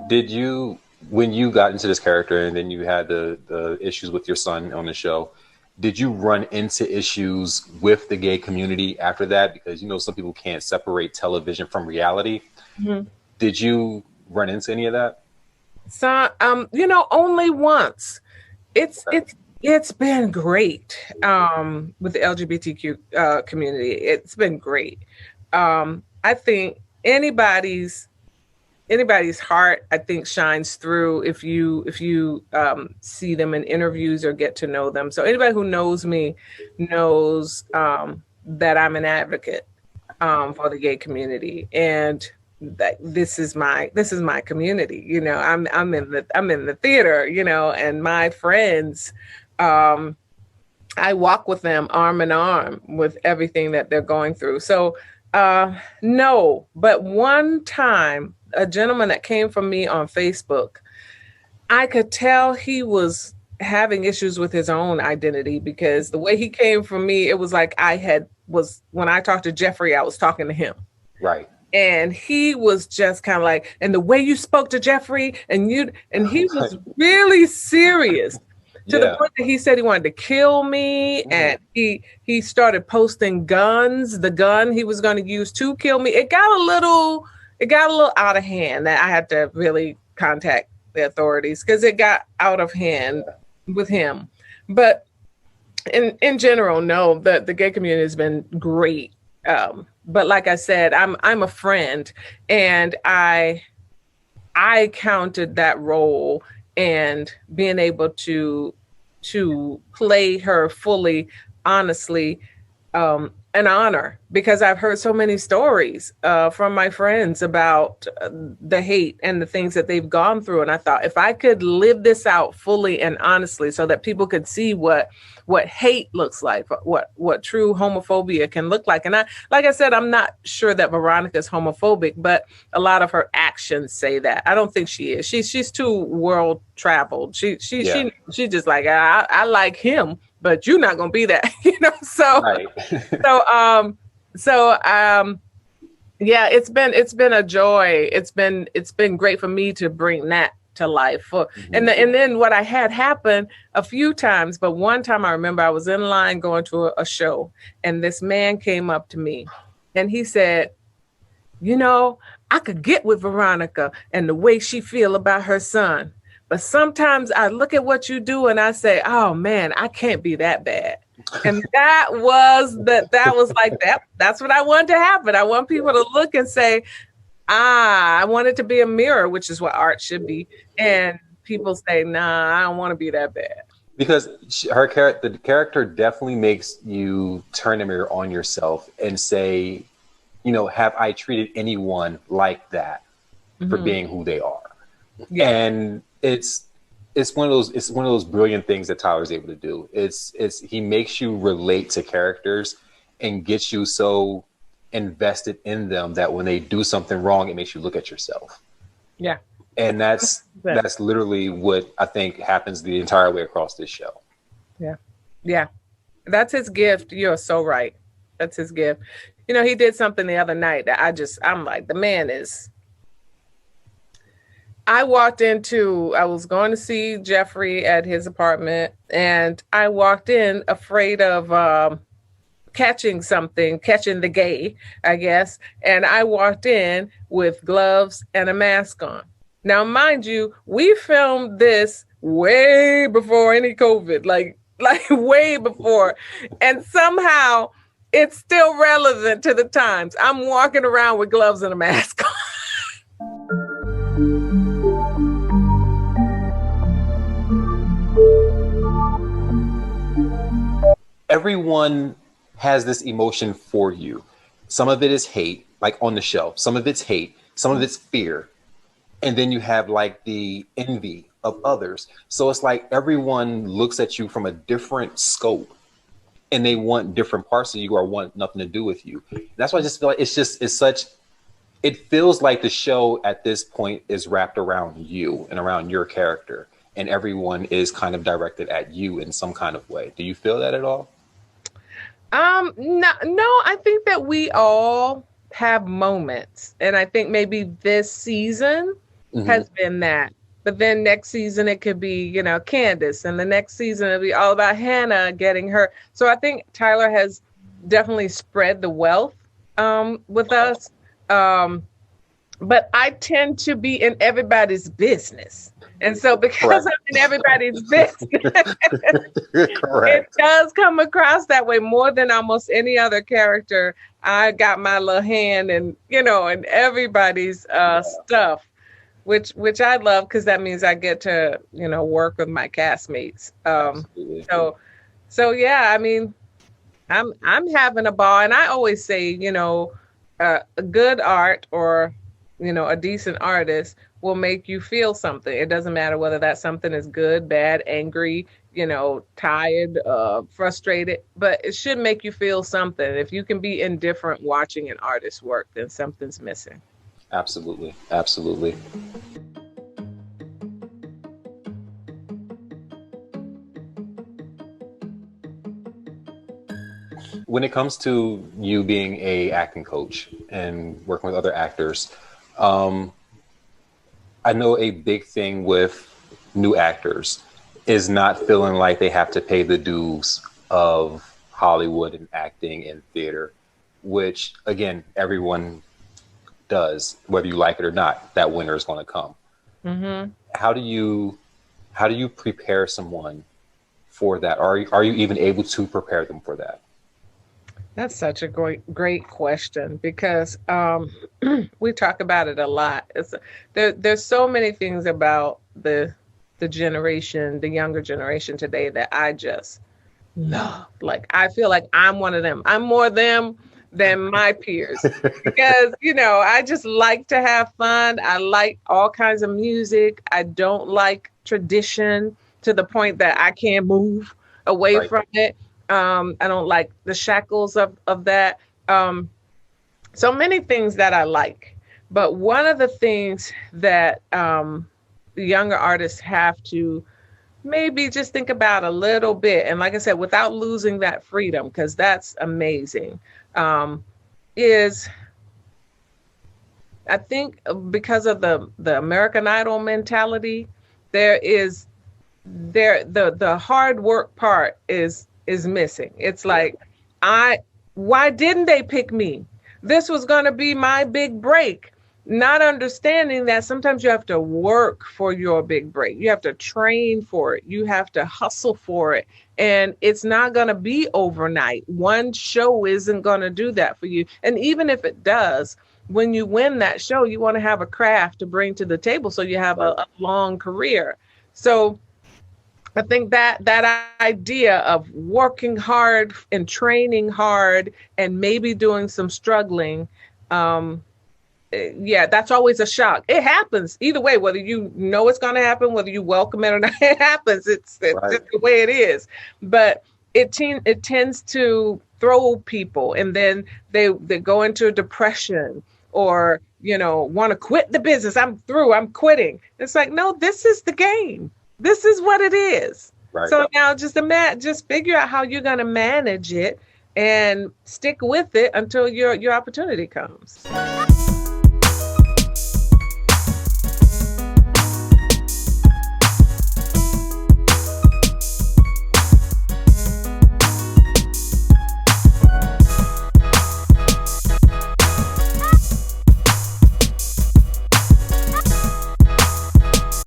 Did you, when you got into this character and then you had the issues with your son on the show, did you run into issues with the gay community after that? Because some people can't separate television from reality. Mhm. Did you run into any of that? So, only once. It's Okay. it's it's been great with the LGBTQ community. It's been great. I think anybody's heart, I think, shines through if you see them in interviews or get to know them. So anybody who knows me knows that I'm an advocate for the gay community, and that this is my community. I'm in the theater, and my friends. Um, I walk with them arm in arm with everything that they're going through. So, no, but one time, a gentleman that came from me on Facebook, I could tell he was having issues with his own identity because the way he came from me, it was like when I talked to Jeffrey, I was talking to him. Right. And he was just kind of like, and the way you spoke to Jeffrey, and he was really serious to the Yeah. point that he said he wanted to kill me, Mm. and he started posting guns, the gun he was going to use to kill me. It got a little out of hand that I had to really contact the authorities because it got out of hand with him. But in general, no, the gay community has been great. But like I said, I'm a friend, and I counted that role, and being able to play her fully, honestly, an honor, because I've heard so many stories from my friends about the hate and the things that they've gone through. And I thought, if I could live this out fully and honestly, so that people could see what hate looks like, what true homophobia can look like. And like I said, I'm not sure that Veronica is homophobic, but a lot of her actions say that. I don't think she is. She's too world traveled. Yeah. She just like, I like him, but you're not gonna be that, So Right. so yeah, it's been a joy. It's been great for me to bring that to life. And Mhm. then what I had happen a few times, but one time I remember I was in line going to a show, and this man came up to me, and he said, I could get with Veronica and the way she feel about her son. But sometimes I look at what you do and I say, oh man, I can't be that bad. And that was like that. That's what I want to happen. I want people to look and say, I want it to be a mirror, which is what art should be. And people say, nah, I don't want to be that bad. Because the character definitely makes you turn the mirror on yourself and say, have I treated anyone like that for Mhm. being who they are? Yeah. And it's one of those brilliant things that Tyler's able to do. It's he makes you relate to characters and gets you so invested in them that when they do something wrong, it makes you look at yourself. Yeah. And that's Yeah. that's literally what I think happens the entire way across this show. Yeah. Yeah. That's his gift. You're so right. That's his gift. He did something the other night that I'm like, the man is. I was going to see Jeffrey at his apartment, and I walked in afraid of catching the gay, I guess. And I walked in with gloves and a mask on. Now, mind you, we filmed this way before any COVID, like way before. And somehow it's still relevant to the times. I'm walking around with gloves and a mask on. Everyone has this emotion for you. Some of it is hate, like on the show. Some of it's hate. Some of it's fear. And then you have like the envy of others. So it's like everyone looks at you from a different scope, and they want different parts of you or want nothing to do with you. That's why I just feel like it feels like the show at this point is wrapped around you and around your character, and everyone is kind of directed at you in some kind of way. Do you feel that at all? No, I think that we all have moments, and I think maybe this season has been that. But then next season it could be, Candace, and the next season it'll be all about Hannah getting her. So I think Tyler has definitely spread the wealth with us. But I tend to be in everybody's business. And so because I'm in everybody's business, it does come across that way more than almost any other character. I got my little hand and, in everybody's stuff, which I love because that means I get to, work with my castmates. So yeah, I mean, I'm having a ball, and I always say, a good art or, a decent artist will make you feel something. It doesn't matter whether that something is good, bad, angry, tired, frustrated, but it should make you feel something. If you can be indifferent watching an artist's work, then something's missing. Absolutely. Absolutely. When it comes to you being a acting coach and working with other actors, I know a big thing with new actors is not feeling like they have to pay the dues of Hollywood and acting and theater, which again, everyone does, whether you like it or not. That winter is going to come. Mm-hmm. How do you prepare someone for that? Are you even able to prepare them for that? That's such a great question because we talk about it a lot. There's so many things about the younger generation today that I just love. Like, I feel like I'm one of them. I'm more them than my peers because, I just like to have fun. I like all kinds of music. I don't like tradition to the point that I can't move away from it. I don't like the shackles of that. So many things that I like. But one of the things that the younger artists have to maybe just think about a little bit, and like I said, without losing that freedom, because that's amazing, is I think because of the American Idol mentality, the hard work part is missing. It's like, why didn't they pick me? This was going to be my big break. Not understanding that sometimes you have to work for your big break. You have to train for it. You have to hustle for it. And it's not going to be overnight. One show isn't going to do that for you. And even if it does, when you win that show, you want to have a craft to bring to the table so you have a long career. So I think that idea of working hard and training hard and maybe doing some struggling, that's always a shock. It happens either way, whether you know it's going to happen, whether you welcome it or not, it happens. It's just the way it is. But it tends to throw people, and then they go into a depression or, want to quit the business. I'm through. I'm quitting. It's like, no, this is the game. This is what it is. Right. So now just figure out how you're going to manage it and stick with it until your opportunity comes.